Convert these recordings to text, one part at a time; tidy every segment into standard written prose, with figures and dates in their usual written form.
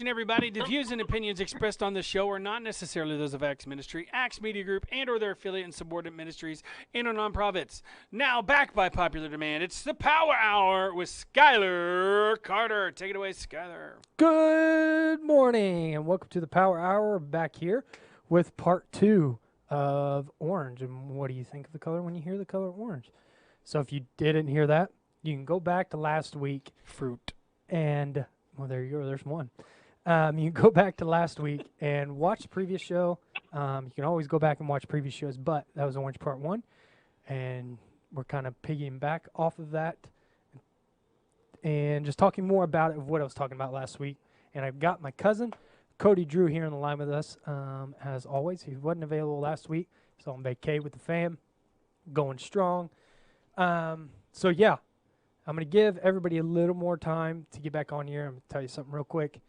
Everybody, the views and opinions expressed on this show are not necessarily those of Acts Ministry, Acts Media Group, and/or their affiliate and subordinate ministries and/or nonprofits. Now, back by popular demand, it's the Power Hour with Skylar Carter. Take it away, Skylar. Good morning, and welcome to the Power Hour. Back here with part 2 of orange. And what do you think of the color when you hear the color orange? So if you didn't hear that, you can go back to last week. Fruit. And, well, there you go. There's one. You can go back to last week and watch the previous show. You can always go back and watch previous shows, but that was Orange Part 1. And we're kind of piggying back off of that and just talking more about it, of what I was talking about last week. And I've got my cousin, Cody Drew, here on the line with us. As always, he wasn't available last week. He's on vacay with the fam, going strong. So, yeah, I'm going to give everybody a little more time to get back on here. I'm going to tell you something real quick.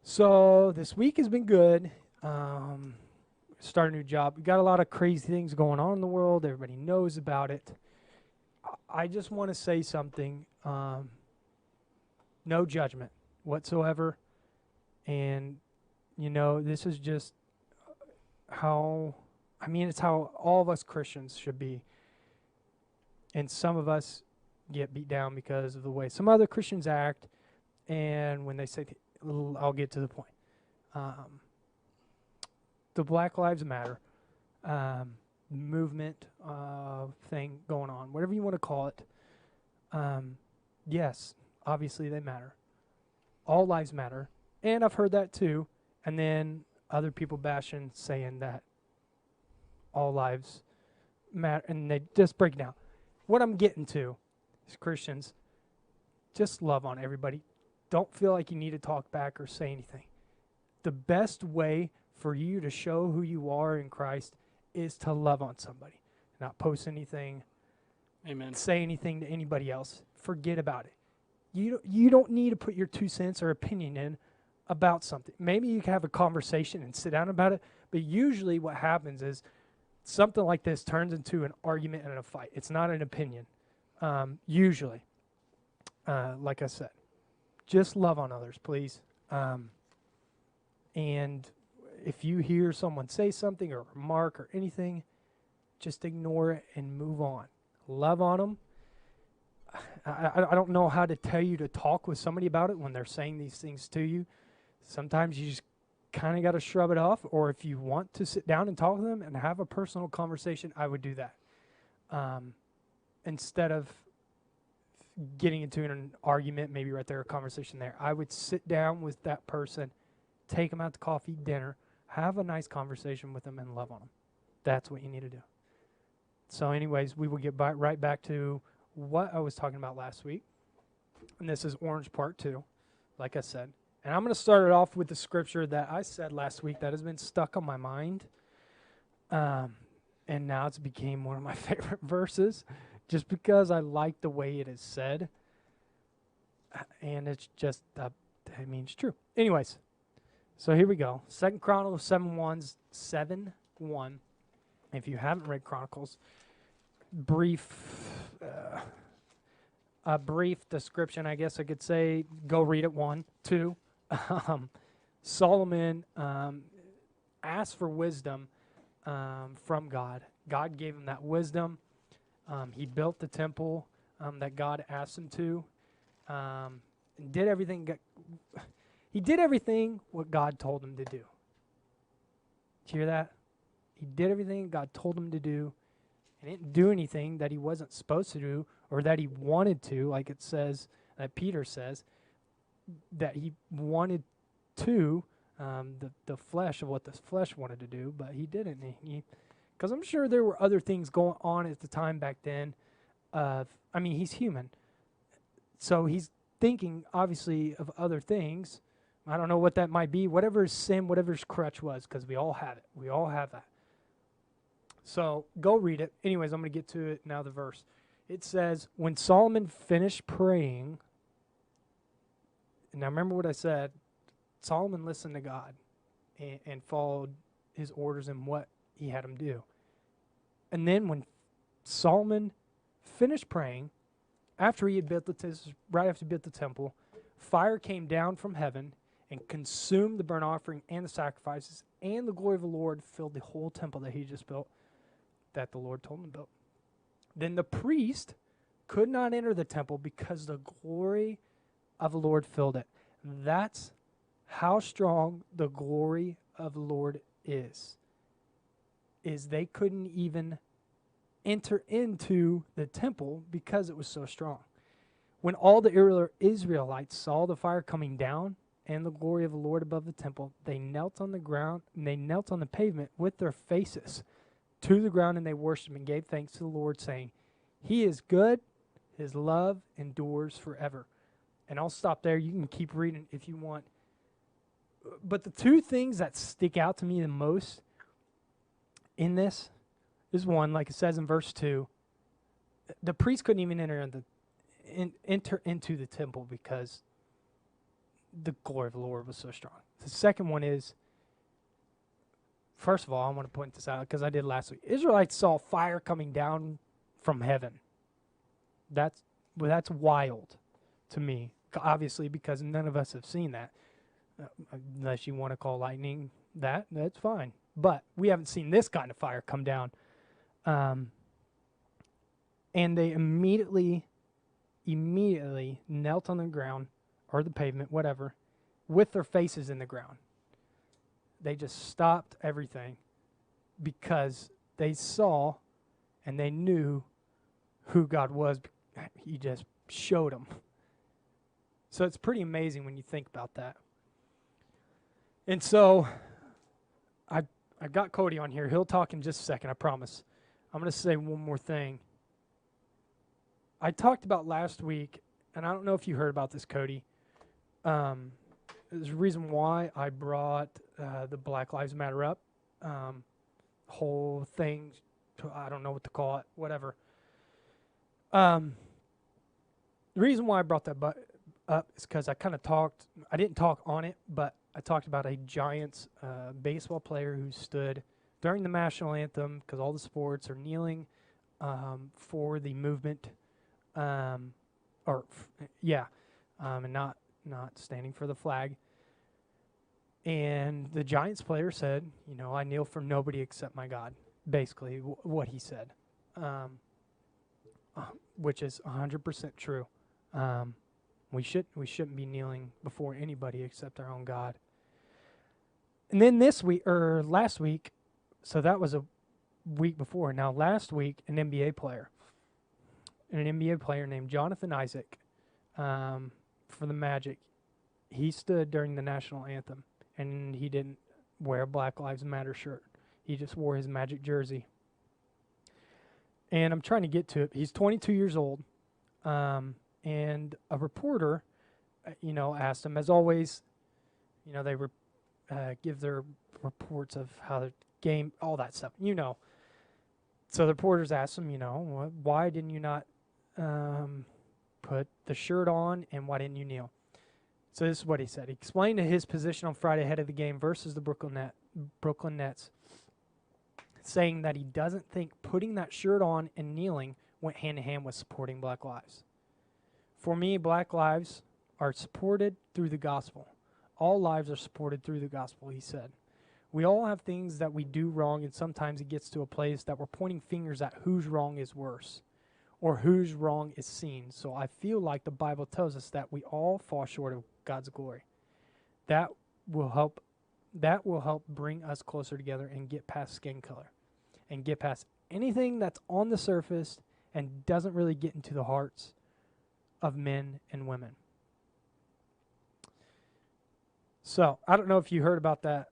So this week has been good. Start a new job. We got a lot of crazy things going on in the world. Everybody knows about it. I just want to say something. No judgment whatsoever. And, you know, this is just how, it's how all of us Christians should be. And some of us get beat down because of the way some other Christians act. And when they say, I'll get to the point. The Black Lives Matter movement thing going on, whatever you want to call it. Yes, obviously they matter. All lives matter. And I've heard that too. And then other people bashing, saying that all lives matter. And they just break it down. What I'm getting to is, Christians, just love on everybody. Don't feel like you need to talk back or say anything. The best way for you to show who you are in Christ is to love on somebody. Not post anything. Amen. Say anything to anybody else. Forget about it. You don't need to put your 2 cents or opinion in about something. Maybe you can have a conversation and sit down about it, but usually what happens is something like this turns into an argument and a fight. It's not an opinion, usually, like I said. Just love on others, please. And if you hear someone say something or remark or anything, just ignore it and move on. Love on them. I don't know how to tell you to talk with somebody about it when they're saying these things to you. Sometimes you just kind of got to shrug it off, or if you want to sit down and talk to them and have a personal conversation, I would do that. Instead of getting into an argument, maybe right there, a conversation there, I would sit down with that person, take them out to coffee, dinner, have a nice conversation with them, and love on them. That's what you need to do. So anyways, we will get right back to what I was talking about last week. And this is Orange Part 2, like I said. And I'm going to start it off with the scripture that I said last week that has been stuck on my mind. And now it's became one of my favorite verses, just because I like the way it is said. And it's just, it's true. Anyways, so here we go. 2 Chronicles 7:1. If you haven't read Chronicles, a brief description, I guess I could say. Go read it. 1, 2. Solomon asked for wisdom from God. God gave him that wisdom. He built the temple that God asked him to. And did everything. He did everything what God told him to do. Did you hear that? He did everything God told him to do. And didn't do anything that he wasn't supposed to do or that he wanted to, like it says, that Peter says, that he wanted to, the flesh of what the flesh wanted to do, but he didn't. Because I'm sure there were other things going on at the time back then. He's human. So he's thinking, obviously, of other things. I don't know what that might be. Whatever his sin, whatever his crutch was, because we all have it. We all have that. So go read it. Anyways, I'm going to get to it now, the verse. It says, when Solomon finished praying, and now remember what I said, Solomon listened to God and followed his orders and what he had him do. And then when Solomon finished praying, after he had built right after he built the temple, fire came down from heaven and consumed the burnt offering and the sacrifices, and the glory of the Lord filled the whole temple that he just built, that the Lord told him to build. Then the priest could not enter the temple because the glory of the Lord filled it. That's how strong the glory of the Lord is they couldn't even enter into the temple because it was so strong. When all the Israelites saw the fire coming down and the glory of the Lord above the temple, they knelt on the ground, and they knelt on the pavement with their faces to the ground, and they worshipped and gave thanks to the Lord, saying, He is good, His love endures forever. And I'll stop there. You can keep reading if you want. But the two things that stick out to me the most in this is, one, like it says in verse 2, the priest couldn't even enter into the temple because the glory of the Lord was so strong. The second one is, first of all, I want to point this out because I did last week. Israelites saw fire coming down from heaven. That's wild to me, obviously, because none of us have seen that. Unless you want to call lightning that's fine. But we haven't seen this kind of fire come down. And they immediately knelt on the ground, or the pavement, whatever, with their faces in the ground. They just stopped everything because they saw and they knew who God was. He just showed them. So it's pretty amazing when you think about that. And so I got Cody on here. He'll talk in just a second, I promise. I'm going to say one more thing. I talked about last week, and I don't know if you heard about this, Cody. There's a reason why I brought the Black Lives Matter up. Whole thing, I don't know what to call it, whatever. The reason why I brought that up is because I didn't talk on it, but I talked about a Giants baseball player who stood during the national anthem, because all the sports are kneeling for the movement, and not standing for the flag. And the Giants player said, I kneel for nobody except my God, basically what he said, which is 100% true. We shouldn't be kneeling before anybody except our own God. And then last week, so that was a week before. Now last week, an NBA player named Jonathan Isaac, for the Magic, he stood during the national anthem, and he didn't wear a Black Lives Matter shirt. He just wore his Magic jersey. And I'm trying to get to it. He's 22 years old. And a reporter, asked him, as always, they give their reports of how the game, all that stuff, So the reporters asked him, why didn't you not put the shirt on, and why didn't you kneel? So this is what he said. He explained his position on Friday ahead of the game versus the Brooklyn Nets, saying that he doesn't think putting that shirt on and kneeling went hand in hand with supporting Black lives. For me, Black lives are supported through the gospel. All lives are supported through the gospel, he said. We all have things that we do wrong, and sometimes it gets to a place that we're pointing fingers at whose wrong is worse or whose wrong is seen. So I feel like the Bible tells us that we all fall short of God's glory. That will help bring us closer together and get past skin color and get past anything that's on the surface and doesn't really get into the hearts of men and women. So, I don't know if you heard about that,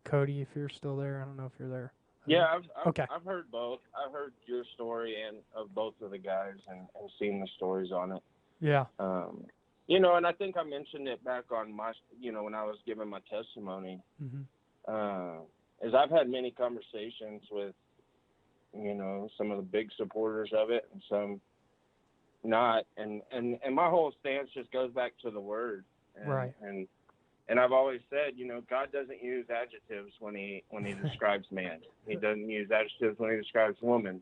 Cody, if you're still there. I don't know if you're there. Yeah, Okay. I've heard both. I've heard your story and of both of the guys and seen the stories on it. Yeah. And I think I mentioned it back on my, when I was giving my testimony, is I've had many conversations with, some of the big supporters of it and some not. And my whole stance just goes back to the word. Right. And I've always said, God doesn't use adjectives when he describes man. He doesn't use adjectives when he describes woman.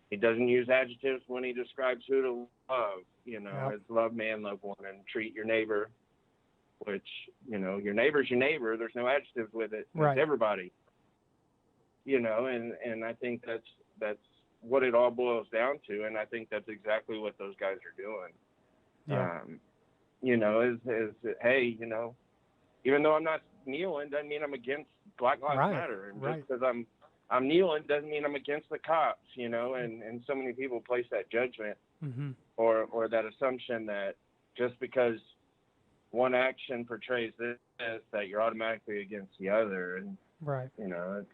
He doesn't use adjectives when he describes who to love. It's love man, love woman, treat your neighbor which, your neighbor's your neighbor. There's no adjectives with it. Right. It's everybody. And I think that's what it all boils down to, and I think that's exactly what those guys are doing. Yeah. Hey, even though I'm not kneeling, doesn't mean I'm against Black Lives Right. Matter. And Right. just because I'm kneeling doesn't mean I'm against the cops, and so many people place that judgment Mm-hmm. or that assumption that just because one action portrays this, that you're automatically against the other. And, Right. it's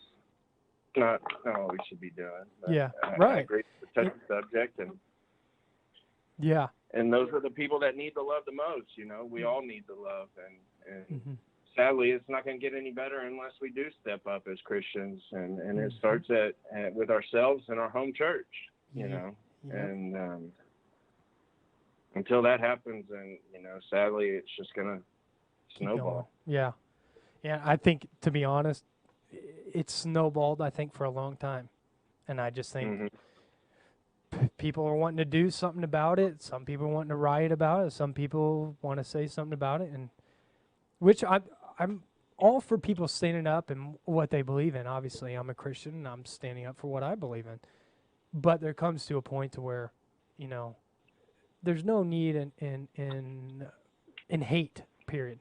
not what we should be doing. But Yeah. I Right. agree with the touchy subject. Yeah. And those are the people that need the love the most. We all need the love. And Mm-hmm. sadly, it's not going to get any better unless we do step up as Christians. And it Mm-hmm. starts with ourselves and our home church, Yeah. And until that happens, and, sadly, it's just going to snowball. Yeah. Yeah. I think, to be honest, it's snowballed, I think, for a long time. And I just think Mm-hmm. people are wanting to do something about it. Some people are wanting to riot about it. Some people want to say something about it. And which I'm all for people standing up and what they believe in. Obviously, I'm a Christian and I'm standing up for what I believe in. But there comes to a point to where, there's no need in hate, period.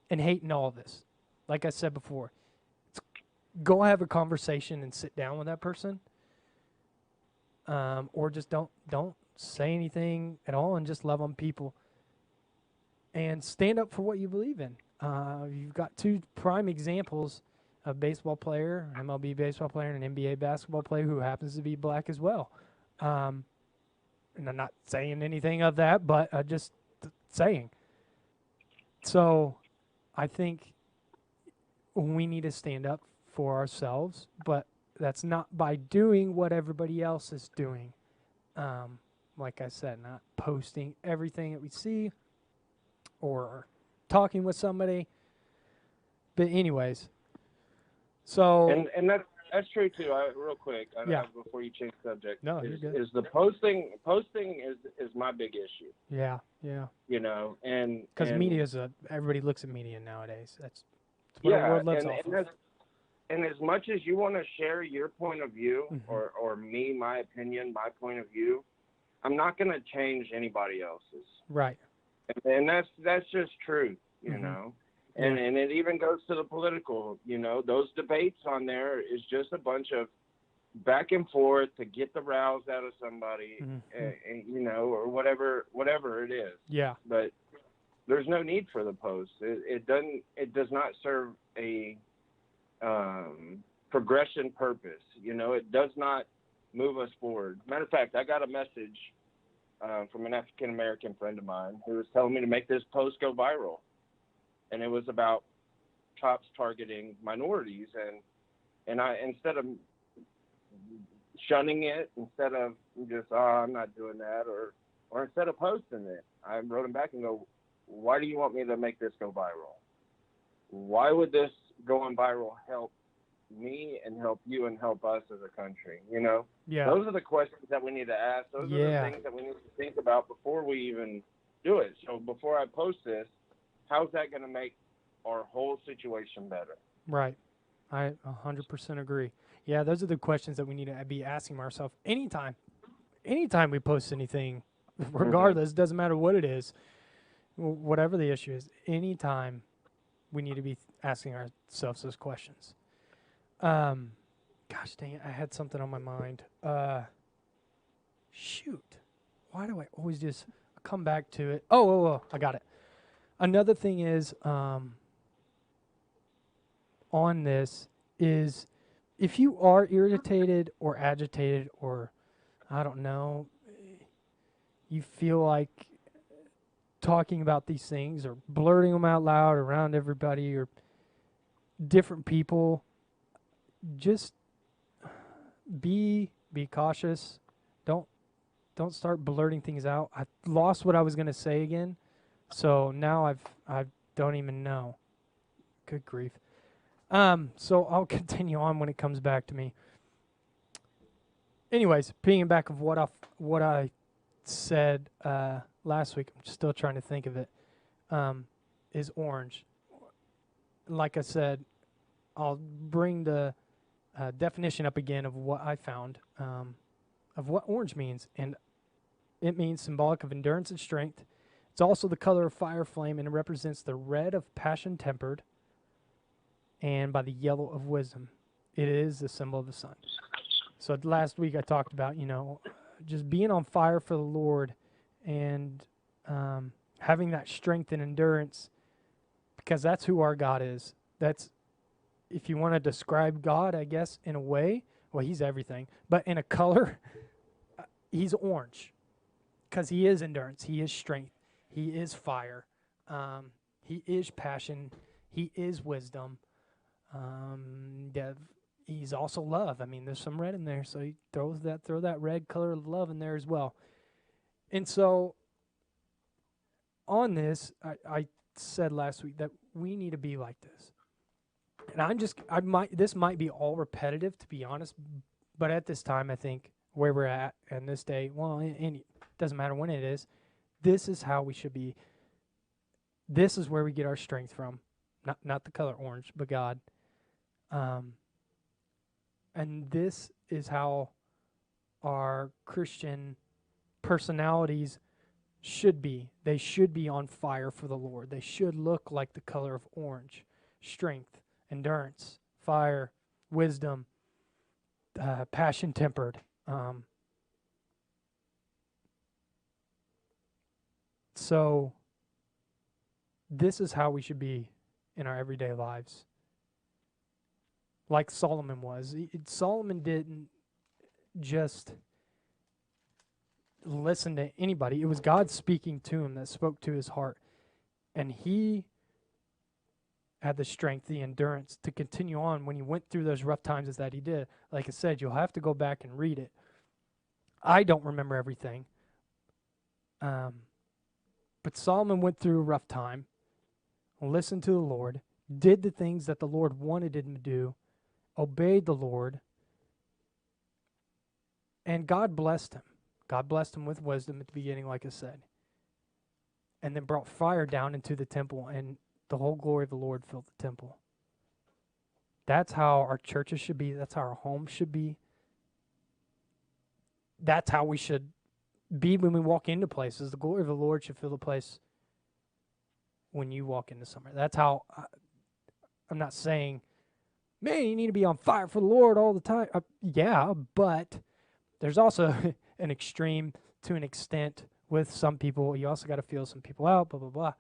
And hate in all this. Like I said before, go have a conversation and sit down with that person. Or just don't say anything at all and just love on people. And stand up for what you believe in. You've got two prime examples, a baseball player, MLB baseball player, and an NBA basketball player who happens to be black as well. And I'm not saying anything of that, but just saying. So I think we need to stand up for ourselves, but that's not by doing what everybody else is doing. Like I said, not posting everything that we see or talking with somebody. But anyways, so And that's true too. Real quick, Yeah. Before you change subject, No, you're good. is the posting is my big issue. yeah, And because media is everybody looks at media nowadays. That's what our world lives off of. And as much as you want to share your point of view, Mm-hmm. or me, my opinion, my point of view, I'm not going to change anybody else's. Right. And that's just truth, Mm-hmm. And it even goes to the political, those debates on there is just a bunch of back and forth to get the rouse out of somebody, Mm-hmm. Or whatever it is. Yeah. But there's no need for the post. It does not serve a progression purpose. It does not move us forward. Matter of fact, I got a message from an African American friend of mine who was telling me to make this post go viral, and it was about cops targeting minorities, and I, instead of shunning it, instead of just I'm not doing that, or instead of posting it, I wrote him back and go, why do you want me to make this go viral? Why would this going viral help me and help you and help us as a country? Yeah. Those are the questions that we need to ask. Those are the things that we need to think about before we even do it. So before I post this, how's that going to make our whole situation better? Right. I 100% agree. Yeah, those are the questions that we need to be asking ourselves anytime we post anything, regardless, doesn't matter what it is, whatever the issue is, anytime we need to be asking ourselves those questions. Gosh dang it, I had something on my mind. Shoot. Why do I always just come back to it? Oh, I got it. Another thing is, on this is, if you are irritated or agitated or, I don't know, you feel like talking about these things or blurting them out loud around everybody or different people, just be cautious. Don't start blurting things out. I lost what I was going to say again, so now I don't even know. Good grief. So I'll continue on when it comes back to me. Anyways, piggying back of what I said last week, I'm still trying to think of it. is orange. Like I said, I'll bring the definition up again of what I found of what orange means. And it means symbolic of endurance and strength. It's also the color of fire flame, and it represents the red of passion tempered and by the yellow of wisdom. It is the symbol of the sun. So last week I talked about, just being on fire for the Lord and having that strength and endurance, because that's who our God is. That's, if you want to describe God, I guess, in a way, well, he's everything. But in a color, he's orange, because he is endurance. He is strength. He is fire. He is passion. He is wisdom. He's also love. I mean, there's some red in there, so he throw that red color of love in there as well. And so on this, I said last week that we need to be like this. And this might be all repetitive, to be honest, but at this time, I think where we're at and this day, well, and it doesn't matter when it is, this is how we should be. This is where we get our strength from, not the color orange, but God. And this is how our Christian personalities should be. They should be on fire for the Lord. They should look like the color of orange. Strength, endurance, fire, wisdom, passion tempered. So this is how we should be in our everyday lives. Like Solomon was. Solomon didn't just listen to anybody. It was God speaking to him that spoke to his heart. And he had the strength, the endurance to continue on when he went through those rough times as that he did. Like I said, you'll have to go back and read it. I don't remember everything. But Solomon went through a rough time, listened to the Lord, did the things that the Lord wanted him to do, obeyed the Lord, and God blessed him. God blessed him with wisdom at the beginning, like I said, and then brought fire down into the temple, and the whole glory of the Lord filled the temple. That's how our churches should be. That's how our homes should be. That's how we should be when we walk into places. The glory of the Lord should fill the place when you walk into somewhere. That's how, I'm not saying, man, you need to be on fire for the Lord all the time. Yeah, but there's also an extreme to an extent with some people. You also got to feel some people out, blah, blah, blah.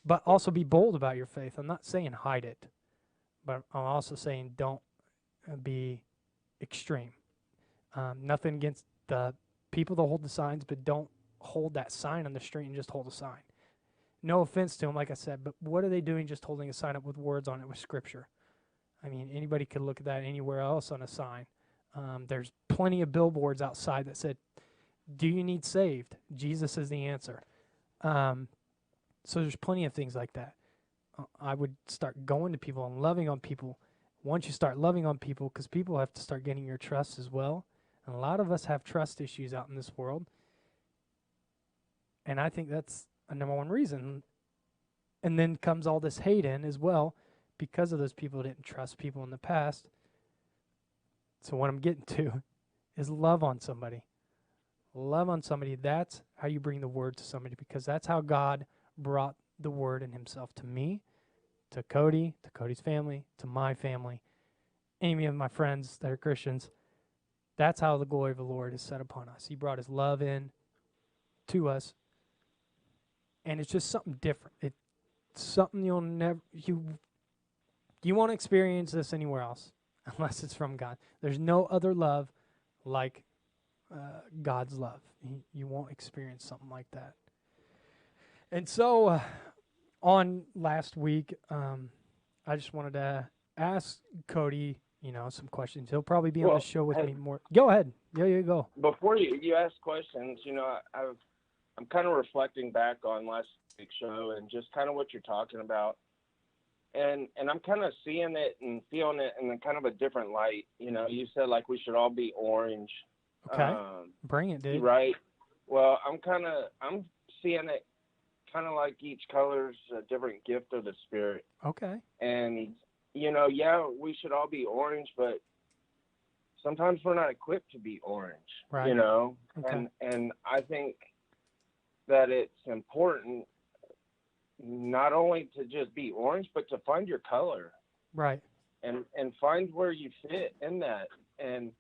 But also be bold about your faith. I'm not saying hide it, but I'm also saying don't be extreme. Nothing against the people that hold the signs, but don't hold that sign on the street and just hold a sign. No offense to them, like I said, but what are they doing just holding a sign up with words on it with Scripture? I mean, anybody could look at that anywhere else on a sign. There's plenty of billboards outside that said, do you need saved? Jesus is the answer. So there's plenty of things like that. I would start going to people and loving on people. Once you start loving on people, because people have to start getting your trust as well. And a lot of us have trust issues out in this world. And I think that's a number one reason. And then comes all this hate in as well, because of those people who didn't trust people in the past. So what I'm getting to is love on somebody. Love on somebody. That's how you bring the word to somebody, because that's how God brought the word and himself to me, to Cody, to Cody's family, to my family, any of my friends that are Christians. That's how the glory of the Lord is set upon us. He brought his love in to us, and it's just something different. It's something you'll never, you won't experience this anywhere else unless it's from God. There's no other love like God's love. You won't experience something like that. And so on last week, I just wanted to ask Cody, some questions. He'll probably be on the show with me more. Go ahead. Yeah, you go. Before you ask questions, I'm kind of reflecting back on last week's show and just kind of what you're talking about. And I'm kind of seeing it and feeling it in kind of a different light. You said like we should all be orange. Okay. Bring it, dude. Right. Well, I'm seeing it kind of like each color's a different gift of the Spirit. Okay. And, you know, yeah, we should all be orange, but sometimes we're not equipped to be orange, Right. you know? Okay. And I think that it's important not only to just be orange, but to find your color. Right. And find where you fit in that. And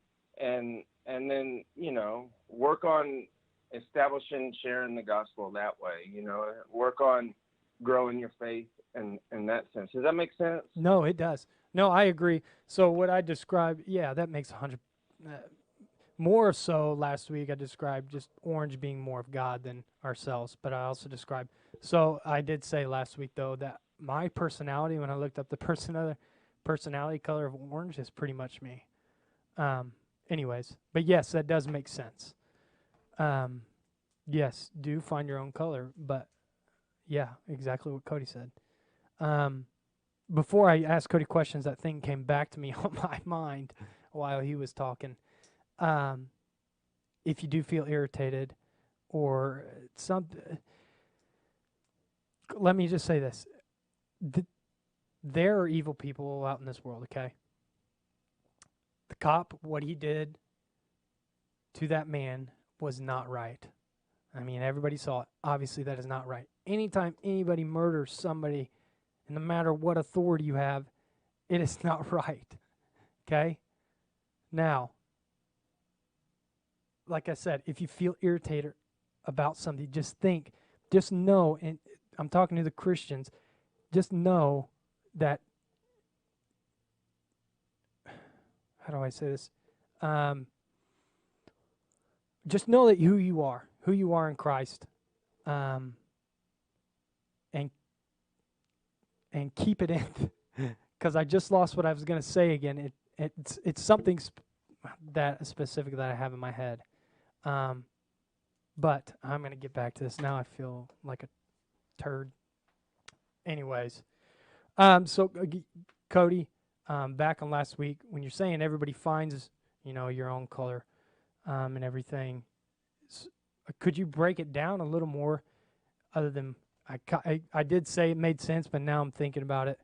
then, you know, work on establishing, sharing the gospel that way, you know, work on growing your faith in that sense. Does that make sense? No, it does. No, I agree. So what I described, yeah, that makes 100. More so last week I described just orange being more of God than ourselves, but I also described. So I did say last week though that my personality, when I looked up the personality color of orange, is pretty much me. Anyways, but yes, that does make sense. Yes, do find your own color, but yeah, exactly what Cody said. Before I asked Cody questions, that thing came back to me on my mind while he was talking. If you do feel irritated or let me just say this. There are evil people out in this world, okay? The cop, what he did to that man was not right. I mean, everybody saw it. Obviously, that is not right. Anytime anybody murders somebody, and no matter what authority you have, it is not right. Okay? Now, like I said, if you feel irritated about something, just know, and I'm talking to the Christians, just know that, how do I say this? Just know that who you are in Christ, and keep it in, because I just lost what I was going to say again. It's something that specific that I have in my head, but I'm going to get back to this now. I feel like a turd. Anyways, so Cody, back on last week when you're saying everybody finds your own color, and everything. Could you break it down a little more? Other than I did say it made sense, but now I'm thinking about it.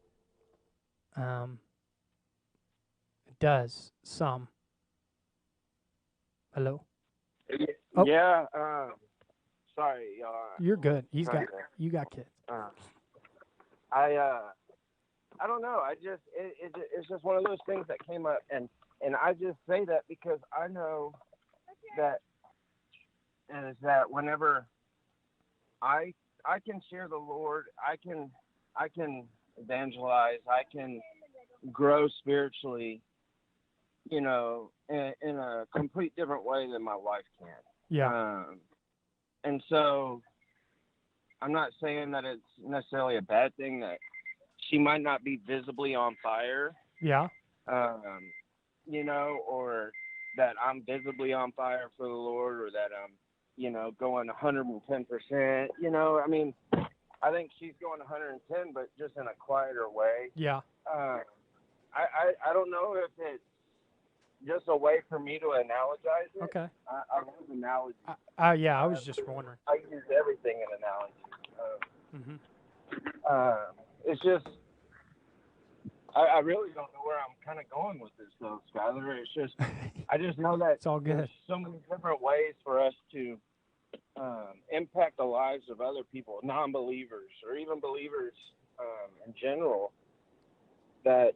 It does some. Hello. Oh. Yeah. Sorry, y'all. You're good. You got kids. I don't know. It's just one of those things that came up, and I just say that because I know that is that whenever I can share the Lord, I can evangelize, I can grow spiritually, in a complete different way than my wife can. Yeah. And so I'm not saying that it's necessarily a bad thing that she might not be visibly on fire. Yeah. Or that I'm visibly on fire for the Lord, or that I'm, going 110%. I mean, I think she's going 110, but just in a quieter way. Yeah. I don't know if it's just a way for me to analogize it. Okay. I love analogies. Yeah, I was just wondering. I use everything in analogies. It's just, I really don't know where I'm kind of going with this, though, Skyler. It's just, I just know that it's all good. There's so many different ways for us to impact the lives of other people, non-believers, or even believers in general, that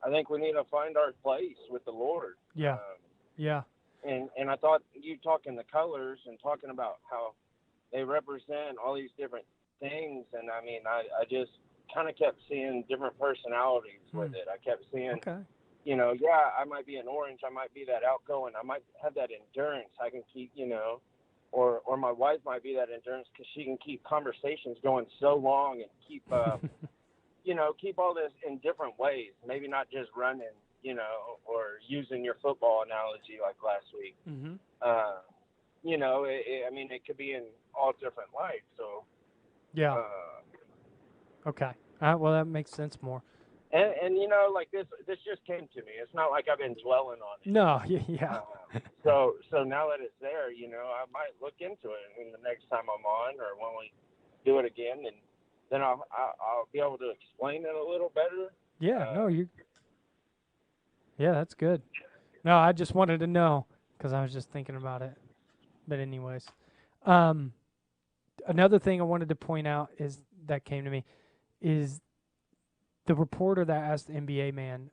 I think we need to find our place with the Lord. Yeah. Yeah. And I thought you talking the colors and talking about how they represent all these different things, and I mean, I just kind of kept seeing different personalities with it. I kept seeing, I might be an orange, I might be that outgoing, I might have that endurance, I can keep, or my wife might be that endurance because she can keep conversations going so long and keep, keep all this in different ways, maybe not just running, or using your football analogy like last week. Mm-hmm. I mean, it could be in all different lights. So, yeah. Okay. Well, that makes sense more. And like this just came to me. It's not like I've been dwelling on it. No, yeah. So now that it's there, I might look into it, and the next time I'm on, or when we do it again, and then I'll be able to explain it a little better. Yeah, yeah, that's good. No, I just wanted to know because I was just thinking about it. But anyways, another thing I wanted to point out is that came to me is the reporter that asked the NBA man.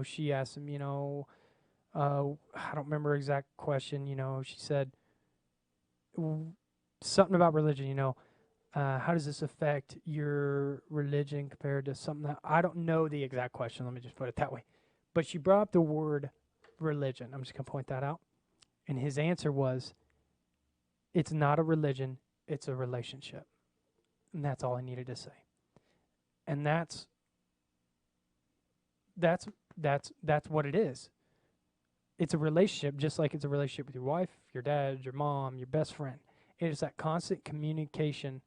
She asked him, I don't remember exact question. She said something about religion. How does this affect your religion compared to something that I don't know the exact question. Let me just put it that way. But she brought up the word religion. I'm just going to point that out. And his answer was, it's not a religion, it's a relationship. And that's all I needed to say. And that's what it is. It's a relationship, just like it's a relationship with your wife, your dad, your mom, your best friend. It is that constant communication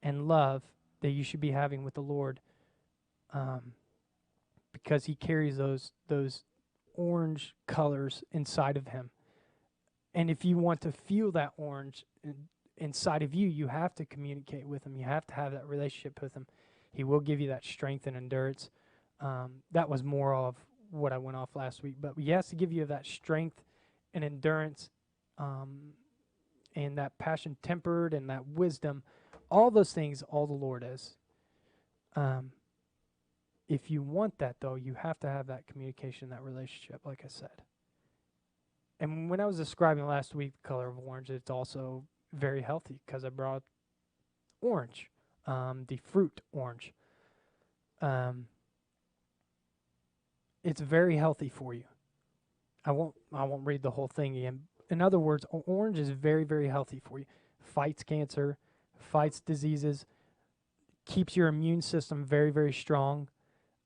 and love that you should be having with the Lord, because he carries those orange colors inside of him. And if you want to feel that orange inside of you, you have to communicate with him. You have to have that relationship with him. He will give you that strength and endurance. That was more of what I went off last week. But he has to give you that strength and endurance, and that passion tempered and that wisdom. All those things, all the Lord is. If you want that, though, you have to have that communication, that relationship, like I said. And when I was describing last week the color of orange, it's also very healthy because I brought orange, the fruit orange. It's very healthy for you. I won't read the whole thing again. In other words, orange is very, very healthy for you. Fights cancer, fights diseases, keeps your immune system very, very strong.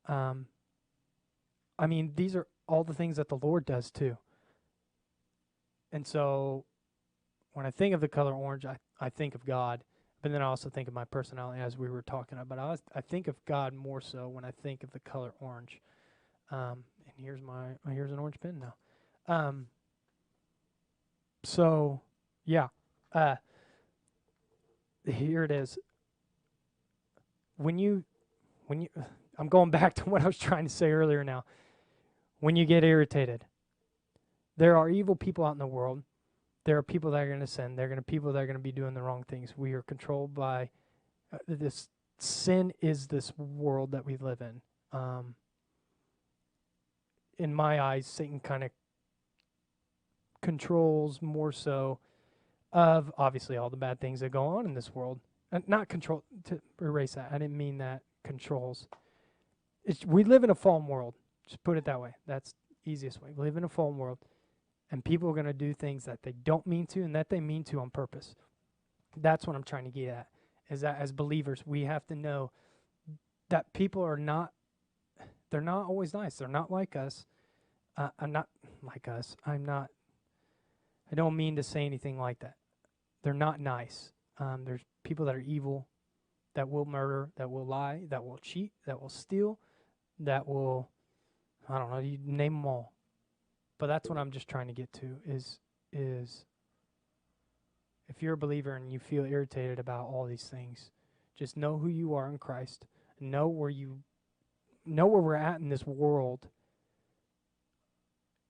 These are all the things that the Lord does too. And so when I think of the color orange, I think of God, but then I also think of my personality, as we were talking about. I think of God more so when I think of the color orange. And here's an orange pen now. So yeah, here it is. When you, I'm going back to what I was trying to say earlier now. When you get irritated, there are evil people out in the world. There are people that are going to sin. There are going to people that are going to be doing the wrong things. We are controlled by this. Sin is this world that we live in. In my eyes, Satan kind of controls more so of obviously all the bad things that go on in this world. Not control, to erase that. I didn't mean that controls. We live in a fallen world. Just put it that way. That's the easiest way. We live in a fallen world. And people are going to do things that they don't mean to and that they mean to on purpose. That's what I'm trying to get at, is that as believers, we have to know that people are they're not always nice. They're not like us. I'm not like us. I don't mean to say anything like that. They're not nice. There's people that are evil, that will murder, that will lie, that will cheat, that will steal, that will, I don't know, you name them all. But that's what I'm just trying to get to is if you're a believer and you feel irritated about all these things, just know who you are in Christ. Know where we're at in this world.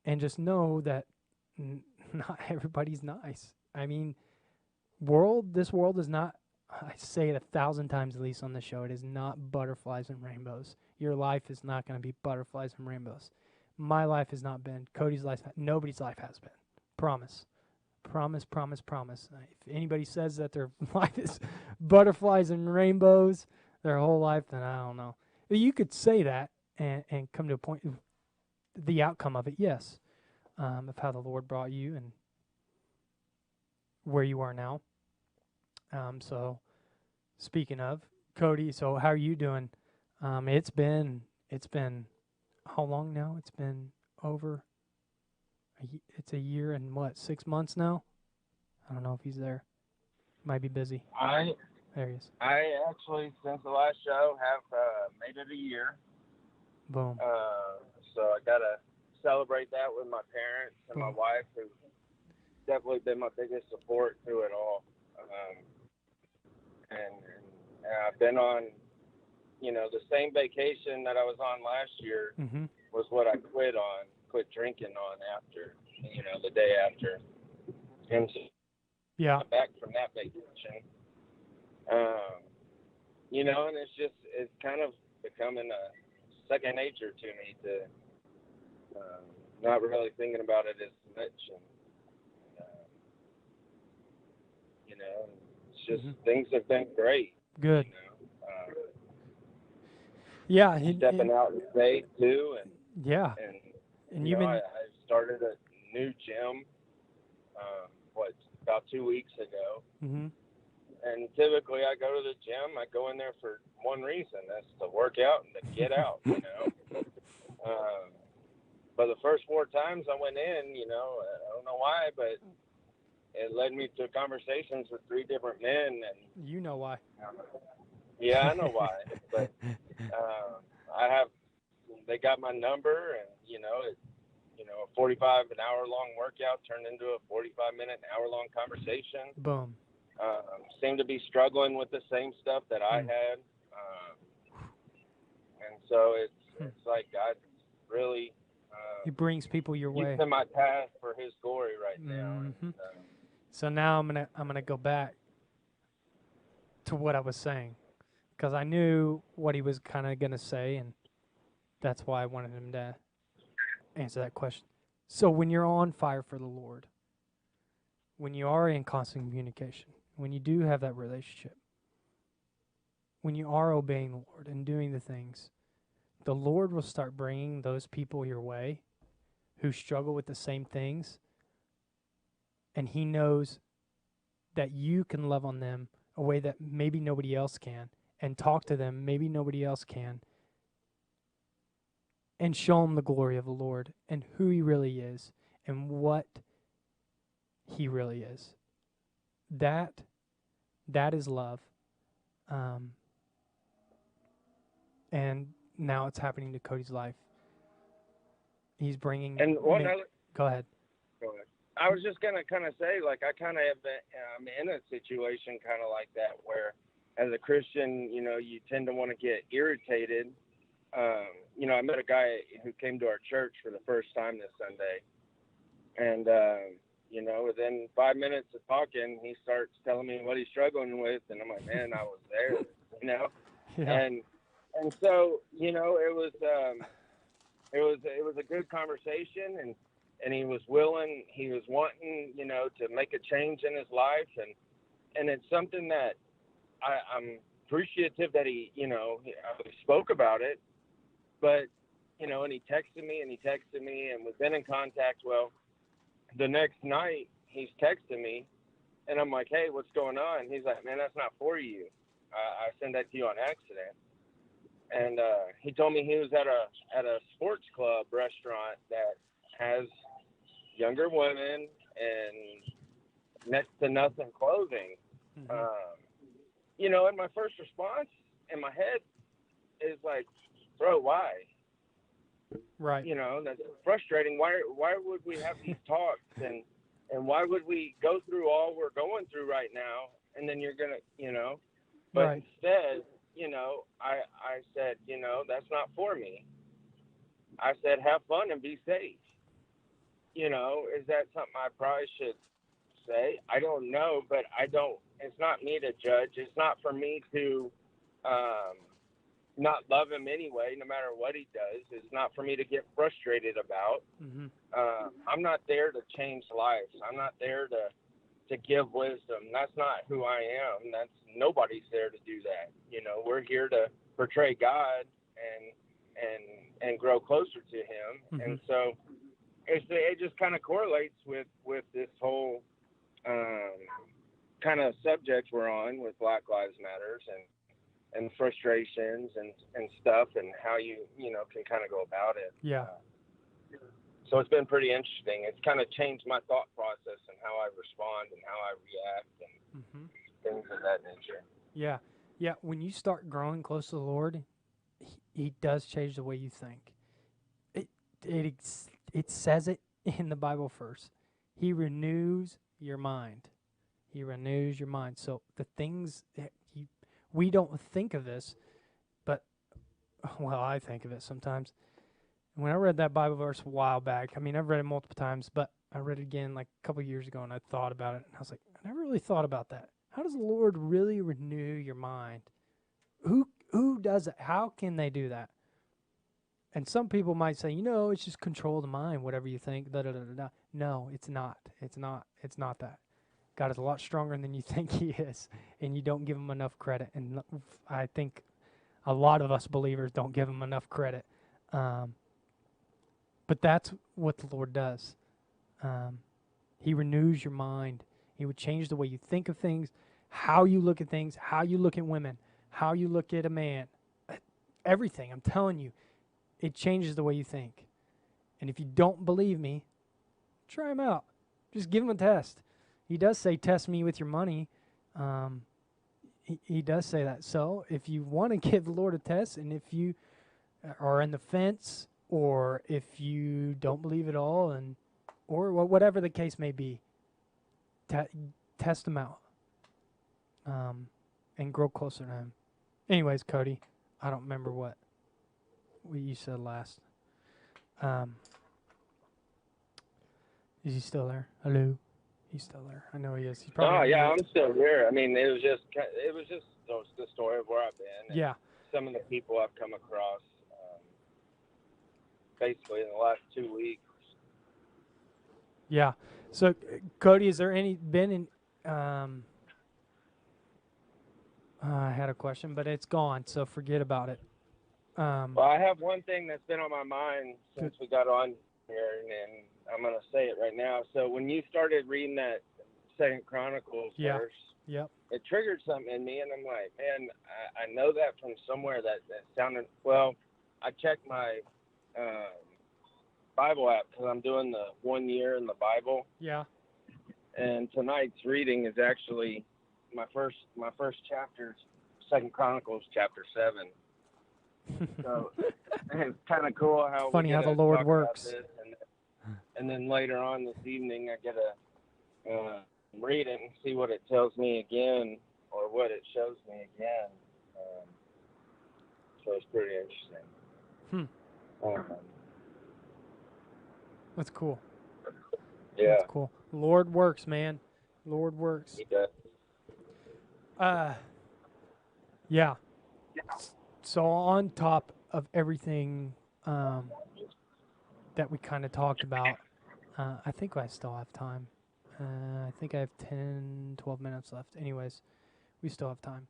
And just know that not everybody's nice. I mean, this world is not, I say it 1,000 times at least on the show, it is not butterflies and rainbows. Your life is not going to be butterflies and rainbows. My life has not been. Cody's life, nobody's life has been. Promise. Promise, promise, promise. If anybody says that their life is butterflies and rainbows their whole life, then I don't know. You could say that and come to a point, the outcome of it, yes, of how the Lord brought you and where you are now. So, speaking of, Cody, so how are you doing? It's been how long now? It's been over. It's a year and 6 months now. I don't know if he's there. Might be busy. I There he is. I actually, since the last show, have made it a year. Boom. So I got to celebrate that with my parents and my wife, who's definitely been my biggest support through it all. And I've been on, the same vacation that I was on last year was what I quit drinking on after, the day after. And so I'm back from that vacation. And it's kind of becoming a second nature to me to not really thinking about it as much. And, it's just things have been great. Good. Yeah. Stepping out in faith too. And, yeah. And you've been... I started a new gym, about 2 weeks ago. Mm-hmm. And typically I go to the gym, I go in there for one reason, that's to work out and to get out, But the first 4 times I went in, I don't know why, but it led me to conversations with 3 different men. And you know why. Yeah, I know why. But they got my number, and, a 45 an hour long workout turned into a 45-minute, an hour long conversation. Boom. Seemed to be struggling with the same stuff that I had. And so it's like God really... he brings people your way. He's in my path for his glory right now. And, so now I'm gonna go back to what I was saying, because I knew what he was kind of gonna say, and that's why I wanted him to answer that question. So when you're on fire for the Lord, when you are in constant communication, when you do have that relationship, when you are obeying the Lord and doing the things, the Lord will start bringing those people your way who struggle with the same things, and he knows that you can love on them a way that maybe nobody else can, and talk to them maybe nobody else can, and show them the glory of the Lord and who he really is and what he really is. That is love. And now it's happening to Cody's life. He's bringing... And one other... Go ahead. I was just going to kind of say, like, I kind of have been, I'm in a situation kind of like that where, as a Christian, you tend to want to get irritated. I met a guy who came to our church for the first time this Sunday. And, within 5 minutes of talking, he starts telling me what he's struggling with. And I'm like, man, I was there, Yeah. And so, it was a good conversation, and he was willing, he was wanting, to make a change in his life. And it's something that I'm appreciative that he spoke about it, but, and he texted me, and we've been in contact. Well, the next night he's texting me, and I'm like, hey, what's going on? He's like, man, that's not for you. I sent that to you on accident. And he told me he was at a sports club restaurant that has younger women and next to nothing clothing. And my first response in my head is like, bro, why? Right. That's frustrating. Why would we have these talks, and why would we go through all we're going through right now, and then you're gonna, but right. Instead, I said, that's not for me. I said, have fun and be safe. Is that something I probably should say? I don't know, but it's not me to judge. It's not for me to not love him anyway, no matter what he does. It's not for me to get frustrated about. I'm not there to change lives. I'm not there to give wisdom. That's not who I am. Nobody's there to do that. We're here to portray God and grow closer to him. And so it just kind of correlates with this whole kind of subject we're on with Black Lives Matters and frustrations and stuff, and how you can kind of go about it. Yeah. So it's been pretty interesting. It's kind of changed my thought process and how I respond and how I react and things of that nature. Yeah. Yeah. When you start growing close to the Lord, he does change the way you think. It, it says it in the Bible first. He renews your mind. He renews your mind. So the things that we don't think of this, but, well, I think of it sometimes. When I read that Bible verse a while back, I mean, I've read it multiple times, but I read it again like a couple of years ago, and I thought about it, and I was like, I never really thought about that. How does the Lord really renew your mind? Who does it? How can they do that? And some people might say, it's just control the mind, whatever you think. Da, da, da, da, da. No, it's not. It's not. It's not that. God is a lot stronger than you think He is, and you don't give Him enough credit. And I think a lot of us believers don't give Him enough credit. But that's what the Lord does. He renews your mind. He would change the way you think of things, how you look at things, how you look at women, how you look at a man. Everything, I'm telling you, it changes the way you think. And if you don't believe me, try Him out. Just give Him a test. He does say, test me with your money. He does say that. So if you want to give the Lord a test, and if you are in the fence, or if you don't believe at all, or whatever the case may be, test Him out, and grow closer to Him. Anyways, Cody, I don't remember what you said last. Is he still there? Hello? He's still there. I know he is. He's probably on yeah, mute. I'm still here. I mean, it was just the story of where I've been. And Yeah. some of the people I've come across, basically in the last 2 weeks. Yeah. So, Cody, is there I had a question, but it's gone, so forget about it. Well, I have one thing that's been on my mind since we got on here, and I'm going to say it right now. So when you started reading that 2 Chronicles verse, Yep. it triggered something in me, and I'm like, man, I know that from somewhere that sounded, well, I checked my Bible app because I'm doing the 1 year in the Bible. Yeah. And tonight's reading is actually my first chapter, 2 Chronicles chapter 7. So it's kind of cool how funny how the Lord works. And then later on this evening, I get to read it and see what it tells me again, or what it shows me again. So it's pretty interesting. That's cool. Yeah. That's cool. Lord works, man. Lord works. He does. Yeah. So on top of everything that we kind of talked about, I think I still have time. I think I have 10, 12 minutes left. Anyways, we still have time.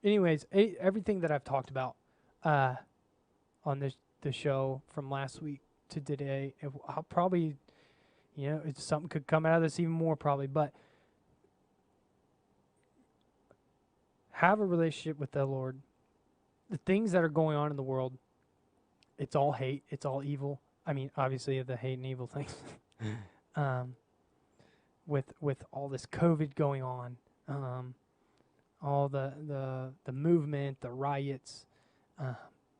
Anyways, everything that I've talked about on the show from last week to today, I'll probably, something could come out of this even more probably, but have a relationship with the Lord. The things that are going on in the world, it's all hate, it's all evil. I mean, obviously the hate and evil things. With all this COVID going on, all the movement, the riots,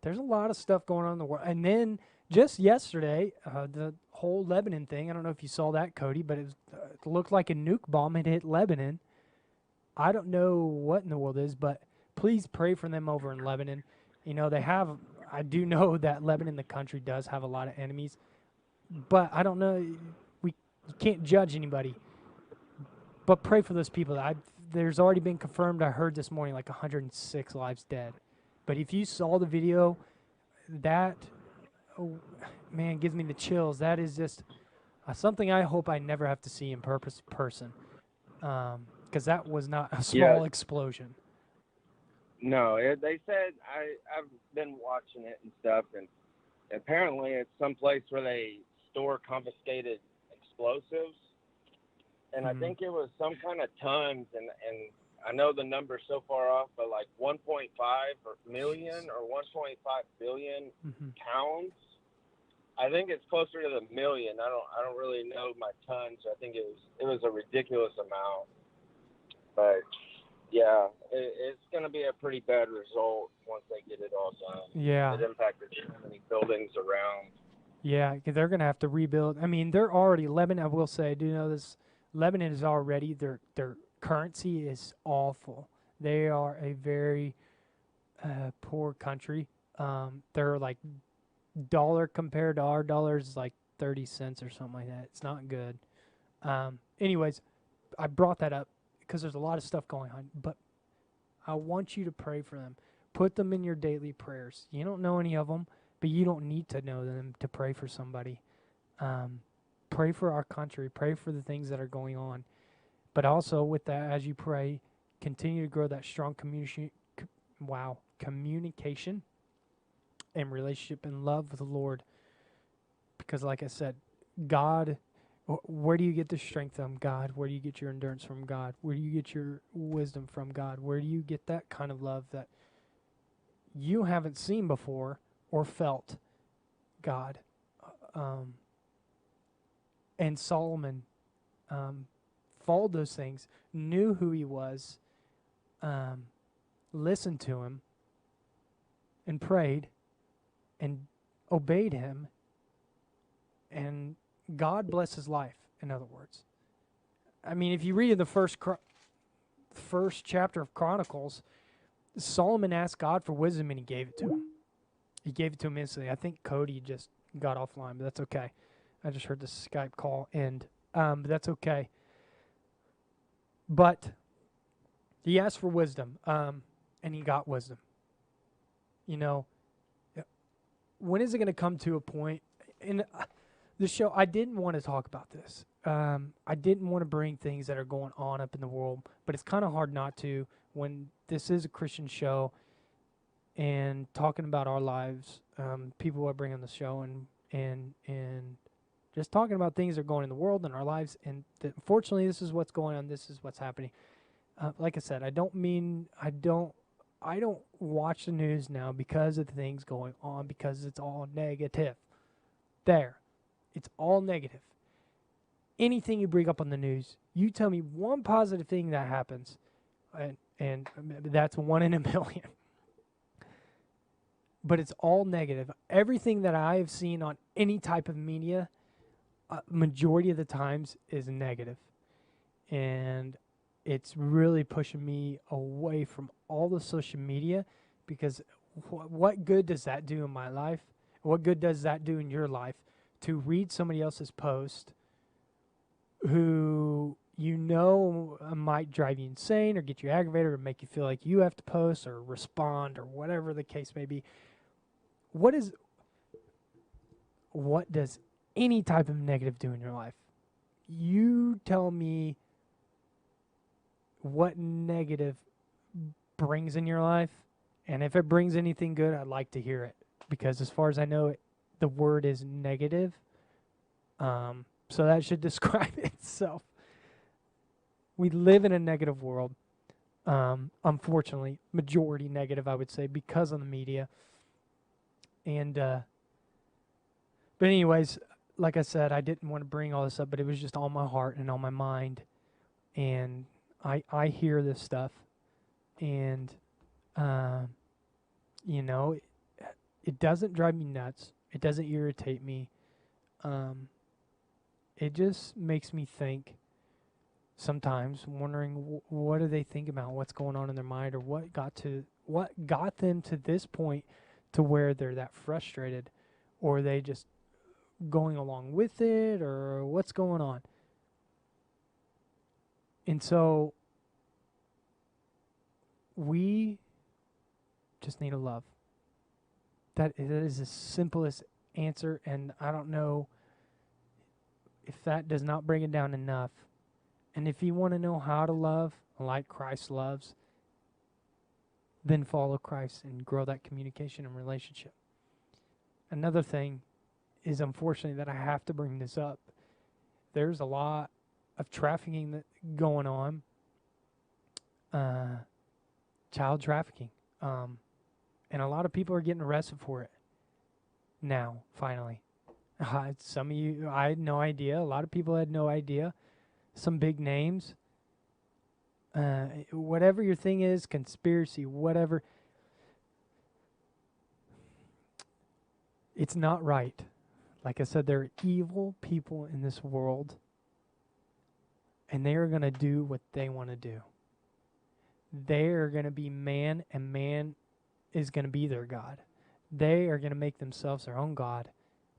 there's a lot of stuff going on in the world. And then just yesterday, the whole Lebanon thing, I don't know if you saw that, Cody, but it looked like a nuke bomb had hit Lebanon. I don't know what in the world it is, but please pray for them over in Lebanon. I do know that Lebanon, the country, does have a lot of enemies, but I don't know, you can't judge anybody. But pray for those people. There's already been confirmed, I heard this morning, like 106 lives dead. But if you saw the video, that, gives me the chills. That is just something I hope I never have to see in person. Because that was not a small explosion. No, they said, I've been watching it and stuff, and apparently it's some place where they store confiscated explosives. And I think it was some kind of tons, and I know the number's so far off, but like 1.5 million or 1.5 billion pounds. I think it's closer to the million. I don't really know my tons. I think it was a ridiculous amount. But Yeah, it's going to be a pretty bad result once they get it all done. Yeah. It impacted so many buildings around. Yeah, 'cause they're going to have to rebuild. I mean, they're already Lebanon. I will say, I do know this. Lebanon is already their currency is awful. They are a very poor country. They're like dollar compared to our dollars is like 30 cents or something like that. It's not good. Anyways, I brought that up because there's a lot of stuff going on, but I want you to pray for them. Put them in your daily prayers. You don't know any of them, but you don't need to know them to pray for somebody. Pray for our country. Pray for the things that are going on. But also with that, as you pray, continue to grow that strong communication and relationship and love with the Lord. Because like I said, God, where do you get the strength from God? Where do you get your endurance from God? Where do you get your wisdom from God? Where do you get that kind of love that you haven't seen before or felt? God. And Solomon followed those things, knew who he was, listened to him, and prayed, and obeyed him, and God blessed his life, in other words. I mean, if you read the first chapter of Chronicles, Solomon asked God for wisdom, and he gave it to him. He gave it to him instantly. I think Cody just got offline, but that's okay. I just heard the Skype call end, but that's okay. But he asked for wisdom, and he got wisdom. You know, when is it going to come to a point in the show? I didn't want to talk about this. I didn't want to bring things that are going on up in the world, but it's kind of hard not to when this is a Christian show and talking about our lives. People I bring on the show and just talking about things that are going in the world and our lives. And unfortunately, this is what's going on. This is what's happening. Like I said, I don't watch the news now because of the things going on, because it's all negative. It's all negative. Anything you bring up on the news, you tell me one positive thing that happens, and that's 1 in a million. But it's all negative. Everything that I have seen on any type of media, majority of the times is negative. And it's really pushing me away from all the social media, because what good does that do in my life? What good does that do in your life to read somebody else's post who might drive you insane or get you aggravated or make you feel like you have to post or respond or whatever the case may be? What does any type of negative do in your life? You tell me what negative brings in your life, and if it brings anything good, I'd like to hear it, because as far as I know, the word is negative, so that should describe itself. We live in a negative world, unfortunately, majority negative, I would say, because of the media. And but anyways, like I said, I didn't want to bring all this up, but it was just on my heart and on my mind, and I hear this stuff, and you know, it doesn't drive me nuts. It doesn't irritate me. It just makes me think sometimes, wondering what do they think about, what's going on in their mind, or what got them to this point to where they're that frustrated, or are they just going along with it, or what's going on? And so we just need to love. That is the simplest answer, and I don't know if that does not bring it down enough. And if you want to know how to love like Christ loves, then follow Christ and grow that communication and relationship. Another thing is, unfortunately, that I have to bring this up. There's a lot of trafficking that going on, child trafficking, and a lot of people are getting arrested for it now, finally. Some of you, I had no idea. A lot of people had no idea. Some big names. whatever your thing is, conspiracy, whatever, it's not right. Like I said, there are evil people in this world, and they are going to do what they want to do. They are going to be man, and man is going to be their God. They are going to make themselves their own God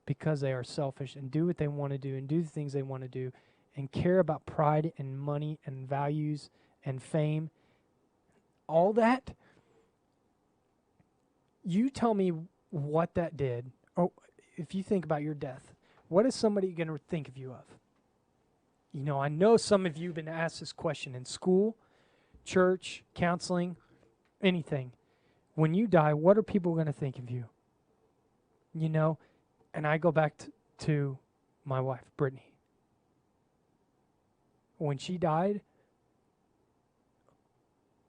because they are selfish and do what they want to do and do the things they want to do and care about pride and money and values and fame. All that, you tell me what that did. Oh, if you think about your death, what is somebody going to think of you of? You know, I know some of you have been asked this question in school, church, counseling, anything. When you die, what are people going to think of you? You know, and I go back to my wife, Brittany. When she died,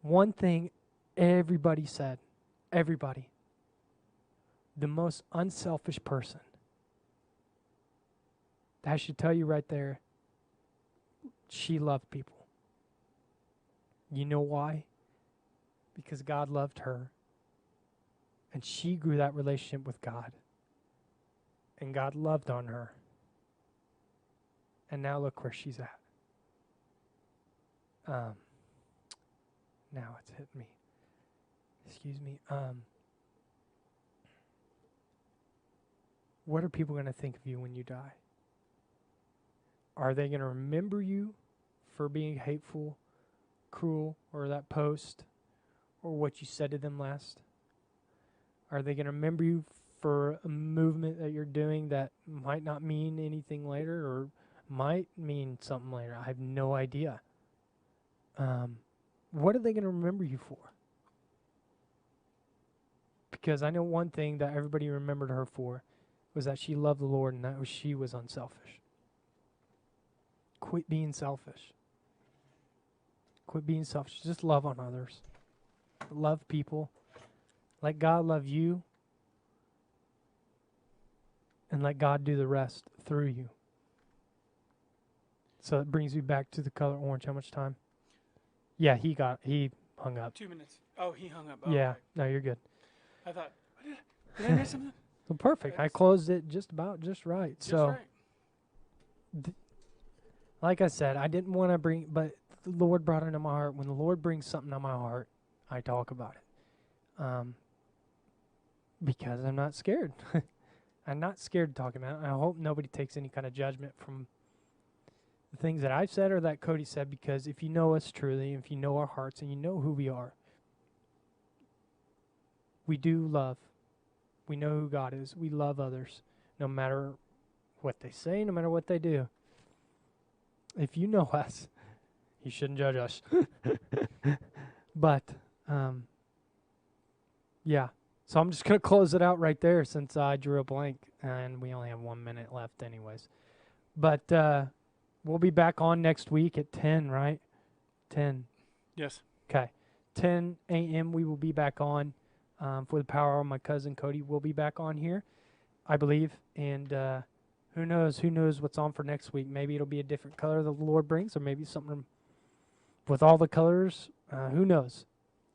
one thing everybody said, everybody, the most unselfish person. That should tell you right there, she loved people. You know why? Because God loved her. And she grew that relationship with God. And God loved on her. And now look where she's at. Now it's hit me. Excuse me. What are people going to think of you when you die? Are they going to remember you for being hateful, cruel, or that post, or what you said to them last? Are they going to remember you for a movement that you're doing that might not mean anything later or might mean something later? I have no idea. What are they going to remember you for? Because I know one thing that everybody remembered her for was that she loved the Lord and that was she was unselfish. Quit being selfish. Quit being selfish. Just love on others. Love people. Let God love you. And let God do the rest through you. So it brings me back to the color orange. How much time? Yeah, he hung up. 2 minutes. Oh, he hung up. Oh, Yeah, okay. No, you're good. I thought, did I miss something? Well, perfect. I closed it just right. Just so, right. Like I said, I didn't want to bring, but the Lord brought it into my heart. When the Lord brings something to my heart, I talk about it. Because I'm not scared. I'm not scared to talk about it. I hope nobody takes any kind of judgment from the things that I've said or that Cody said, because if you know us truly, if you know our hearts and you know who we are, we do love. We know who God is. We love others, no matter what they say, no matter what they do. If you know us, you shouldn't judge us. But, yeah. So I'm just going to close it out right there since I drew a blank, and we only have 1 minute left anyways. But we'll be back on next week at 10, right? 10. Yes. Okay. 10 a.m. we will be back on for the Power Hour. My cousin Cody will be back on here, I believe. And who knows what's on for next week. Maybe it'll be a different color the Lord brings, or maybe something with all the colors. Who knows?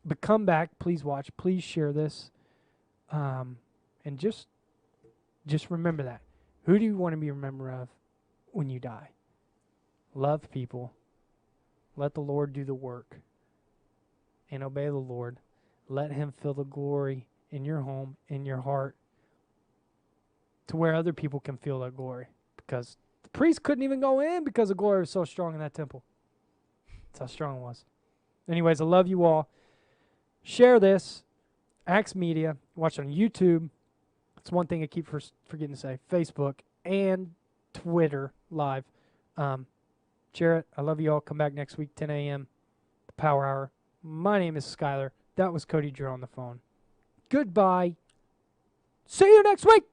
But come back. Please watch. Please share this. And just remember that. Who do you want to be remembered of when you die? Love people. Let the Lord do the work. And obey the Lord. Let Him fill the glory in your home, in your heart, to where other people can feel that glory. Because the priest couldn't even go in because the glory was so strong in that temple. That's how strong it was. Anyways, I love you all. Share this. Axe Media. Watch on YouTube. That's one thing I keep forgetting to say. Facebook and Twitter live. Share it. I love you all. Come back next week, 10 a.m. The Power Hour. My name is Skylar. That was Cody Drew on the phone. Goodbye. See you next week.